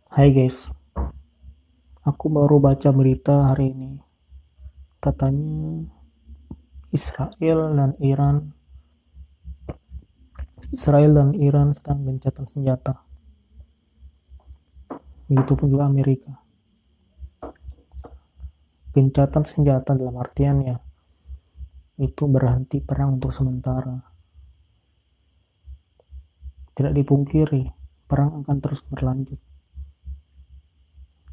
Hai guys, aku baru baca berita hari ini. Katanya Israel dan Iran, sedang gencatan senjata. Begitupun juga Amerika. Gencatan senjata dalam artian ya, itu berhenti perang untuk sementara. Tidak dipungkiri, perang akan terus berlanjut.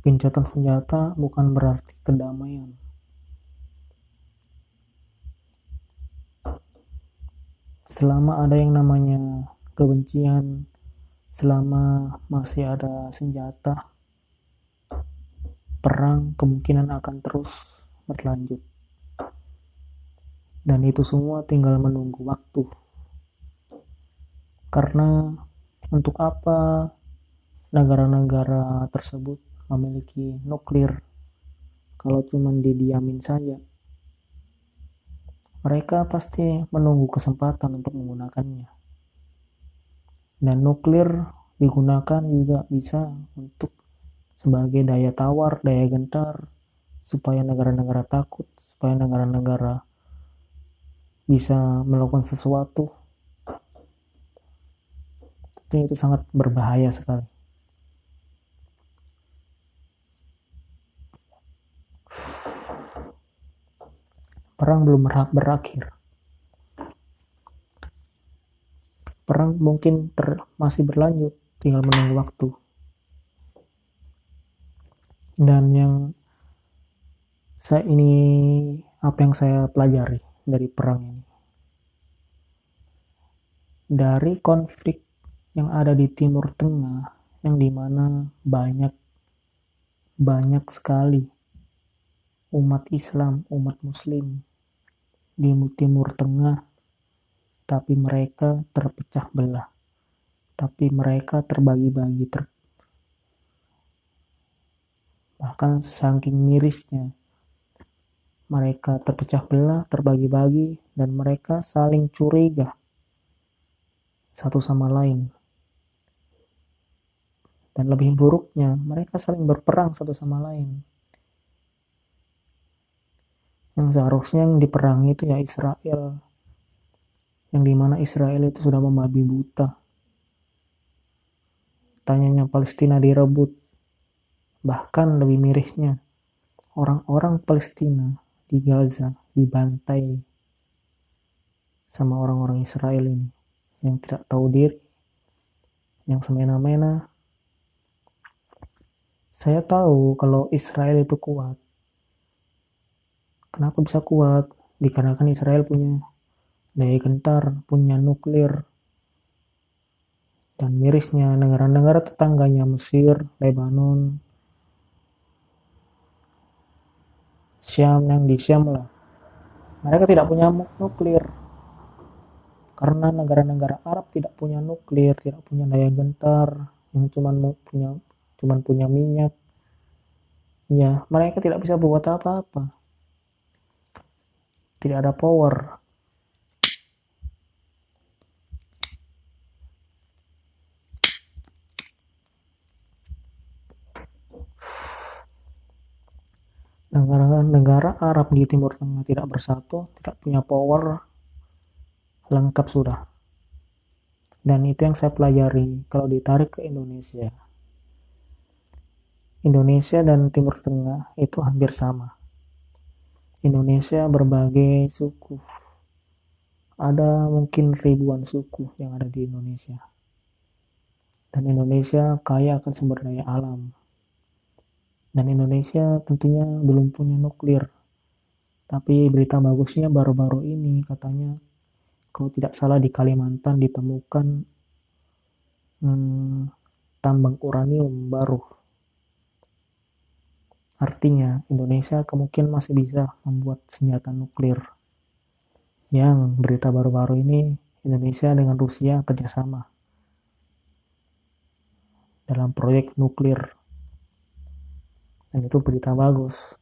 Gencatan senjata bukan berarti kedamaian. Selama ada yang namanya kebencian, selama masih ada senjata, perang kemungkinan akan terus berlanjut. Dan itu semua tinggal menunggu waktu. Karena untuk apa negara-negara tersebut memiliki nuklir kalau cuma didiamin saja? Mereka pasti menunggu kesempatan untuk menggunakannya. Dan nuklir digunakan juga bisa untuk sebagai daya tawar, daya gentar, supaya negara-negara takut, supaya negara-negara bisa melakukan sesuatu. Itu sangat berbahaya sekali. Perang belum berakhir. Perang mungkin masih berlanjut, tinggal menunggu waktu. Dan apa yang saya pelajari dari perang ini, dari konflik yang ada di Timur Tengah, yang dimana banyak sekali umat Islam, umat Muslim di Timur Tengah, tapi mereka terpecah belah, tapi mereka terbagi-bagi, bahkan saking mirisnya mereka terpecah belah, terbagi-bagi, dan mereka saling curiga satu sama lain. Dan lebih buruknya, mereka saling berperang satu sama lain. Yang seharusnya yang diperangi itu ya Israel, yang dimana Israel itu sudah membabi buta. Tanyanya Palestina direbut. Bahkan lebih mirisnya, orang-orang Palestina di Gaza dibantai sama orang-orang Israel ini yang tidak tahu diri, yang semena-mena. Saya tahu kalau Israel itu kuat. Kenapa bisa kuat? Dikarenakan Israel punya daya gentar, punya nuklir. Dan mirisnya negara-negara tetangganya Mesir, Lebanon, Syam, yang di Syam lah, mereka tidak punya nuklir. Karena negara-negara Arab tidak punya nuklir, tidak punya daya gentar, yang cuman punya minyak. Ya, mereka tidak bisa buat apa-apa. Tidak ada power. Negara Arab di Timur Tengah tidak bersatu, tidak punya power, lengkap sudah. Dan itu yang saya pelajari kalau ditarik ke Indonesia. Indonesia dan Timur Tengah itu hampir sama. Indonesia berbagai suku. Ada mungkin ribuan suku yang ada di Indonesia. Dan Indonesia kaya akan sumber daya alam. Dan Indonesia tentunya belum punya nuklir. Tapi berita bagusnya baru-baru ini katanya, kalau tidak salah di Kalimantan ditemukan tambang uranium baru. Artinya Indonesia kemungkinan masih bisa membuat senjata nuklir. Yang berita baru-baru ini, Indonesia dengan Rusia kerjasama dalam proyek nuklir. Dan itu berita bagus.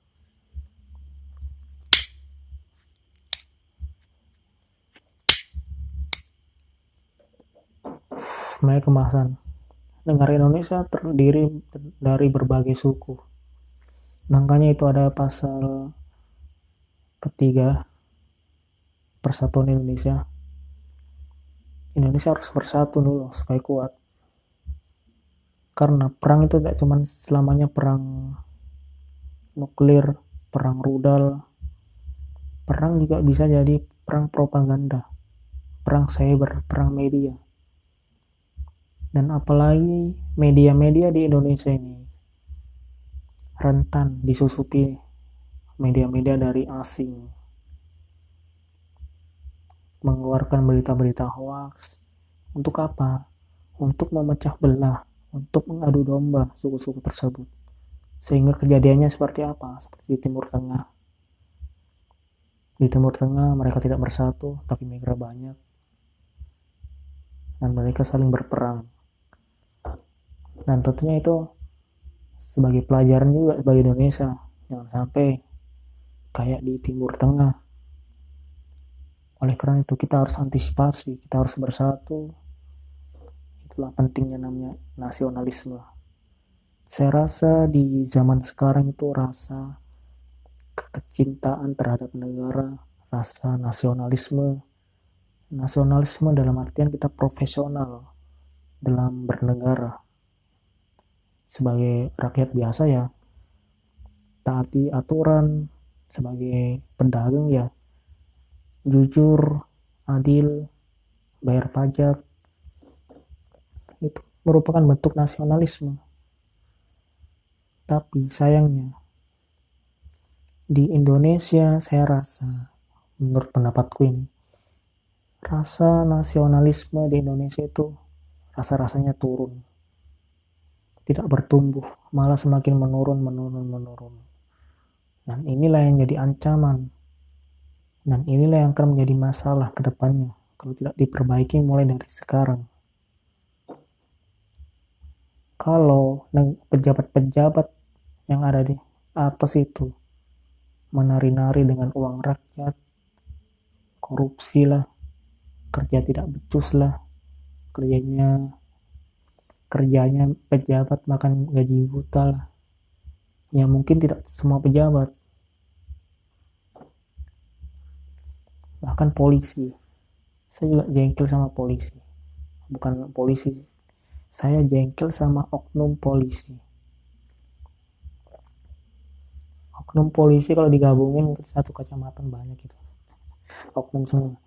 Sebenarnya kemasan. negara Indonesia terdiri dari berbagai suku. Makanya itu ada pasal ketiga Persatuan Indonesia. Indonesia harus bersatu dulu supaya kuat. Karena perang itu tidak cuma selamanya perang nuklir, perang rudal. Perang juga bisa jadi perang propaganda, perang cyber, perang media. Dan apalagi media-media di Indonesia ini rentan disusupi media-media dari asing, mengeluarkan berita-berita hoax. Untuk apa? Untuk memecah belah, untuk mengadu domba suku-suku tersebut. Sehingga kejadiannya seperti apa? Seperti di Timur Tengah. Di Timur Tengah mereka tidak bersatu, tapi mereka banyak. Dan mereka saling berperang. Dan tentunya itu sebagai pelajaran juga bagi Indonesia. Jangan sampai kayak di Timur Tengah. Oleh karena itu kita harus antisipasi, kita harus bersatu. Itulah pentingnya namanya nasionalisme. Saya rasa di zaman sekarang itu rasa kecintaan terhadap negara, rasa nasionalisme. Nasionalisme dalam artian kita profesional dalam bernegara. Sebagai rakyat biasa ya, taati aturan. Sebagai pedagang ya, jujur, adil, bayar pajak. Itu merupakan bentuk nasionalisme. Tapi sayangnya, di Indonesia saya rasa, menurut pendapatku ini, rasa nasionalisme di Indonesia itu rasa-rasanya turun. Tidak bertumbuh, malah semakin menurun. Dan inilah yang jadi ancaman. Dan inilah yang akan menjadi masalah ke depannya kalau tidak diperbaiki mulai dari sekarang. Kalau pejabat-pejabat yang ada di atas itu menari-nari dengan uang rakyat, korupsi lah, kerja tidak becus lah, kerjanya pejabat makan gaji buta lah. Ya mungkin tidak semua pejabat, bahkan polisi. Saya juga jengkel sama polisi. Bukan polisi, saya jengkel sama oknum polisi. Oknum polisi kalau digabungin satu kecamatan banyak gitu. Oknum semua.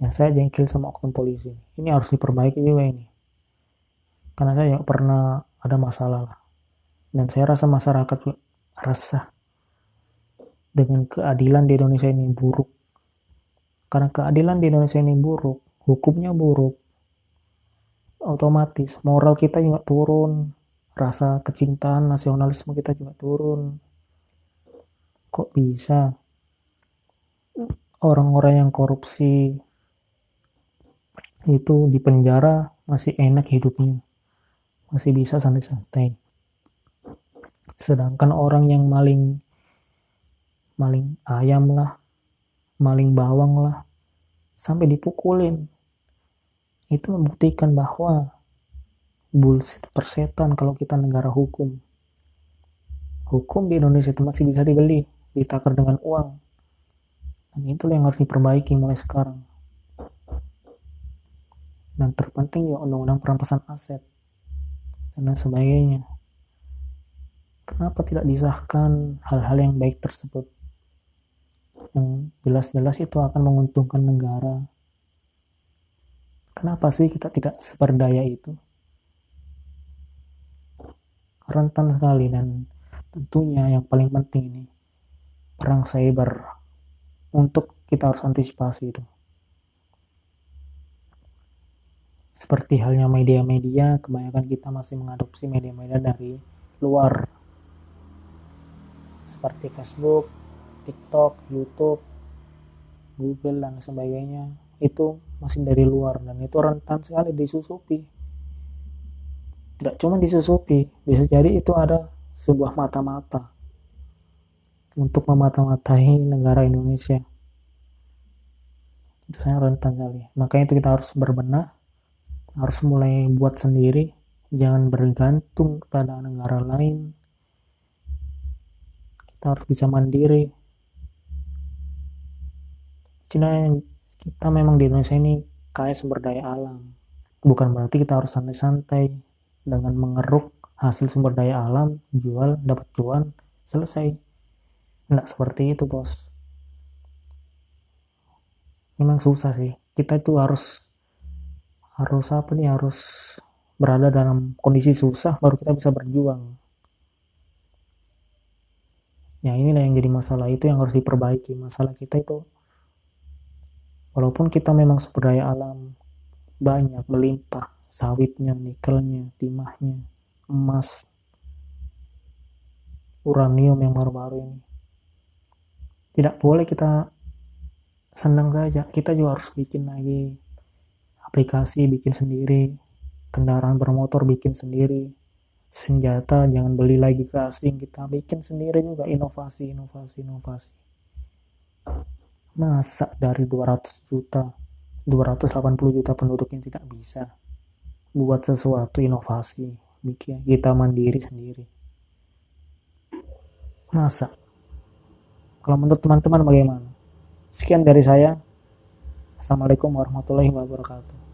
Ya saya jengkel sama oknum polisi. Ini harus diperbaiki juga ini. Karena saya pernah ada masalah lah. Dan saya rasa masyarakat resah dengan keadilan di Indonesia ini buruk. Karena keadilan di Indonesia ini buruk, hukumnya buruk, otomatis moral kita juga turun, rasa kecintaan nasionalisme kita juga turun. Kok bisa orang-orang yang korupsi itu di penjara masih enak hidupnya, masih bisa santai-santai, sedangkan orang yang maling ayam lah, maling bawang lah, sampai dipukulin. Itu membuktikan bahwa bullshit persetan kalau kita negara hukum. Hukum di Indonesia itu masih bisa dibeli, ditakar dengan uang. Dan itulah yang harus diperbaiki mulai sekarang. Dan terpenting ya undang-undang perampasan aset dan sebagainya. Kenapa tidak disahkan hal-hal yang baik tersebut? Yang jelas-jelas itu akan menguntungkan negara. Kenapa sih kita tidak seperdaya itu? Rentan sekali. Dan tentunya yang paling penting ini perang cyber. Untuk kita harus antisipasi itu. Seperti halnya media-media, kebanyakan kita masih mengadopsi media-media dari luar. Seperti Facebook, TikTok, YouTube, Google, dan sebagainya. Itu masih dari luar dan itu rentan sekali disusupi. Tidak cuma disusupi, bisa jadi itu ada sebuah mata-mata untuk memata-matai negara Indonesia. Itu sangat rentan sekali. Makanya itu kita harus berbenah, harus mulai buat sendiri Jangan bergantung kepada negara lain. Kita harus bisa mandiri. Kita memang di Indonesia ini kaya sumber daya alam. Bukan berarti kita harus santai-santai dengan mengeruk hasil sumber daya alam, jual, dapat cuan, selesai. Nggak seperti itu, bos. Memang susah sih. Kita itu harus apa nih, harus berada dalam kondisi susah baru kita bisa berjuang. Ya inilah yang jadi masalah, itu yang harus diperbaiki. Masalah kita itu, walaupun kita memang sumber daya alam banyak, melimpah, sawitnya, nikelnya, timahnya, emas, uranium yang baru-baru ini. Tidak boleh kita senang saja, kita juga harus bikin lagi aplikasi, bikin sendiri, kendaraan bermotor bikin sendiri, senjata jangan beli lagi ke asing, kita bikin sendiri juga, inovasi, inovasi, inovasi. Masa dari 200 juta, 280 juta penduduk yang tidak bisa buat sesuatu inovasi, bikin kita mandiri sendiri? Masa? Kalau menurut teman-teman bagaimana? Sekian dari saya. Assalamualaikum warahmatullahi wabarakatuh.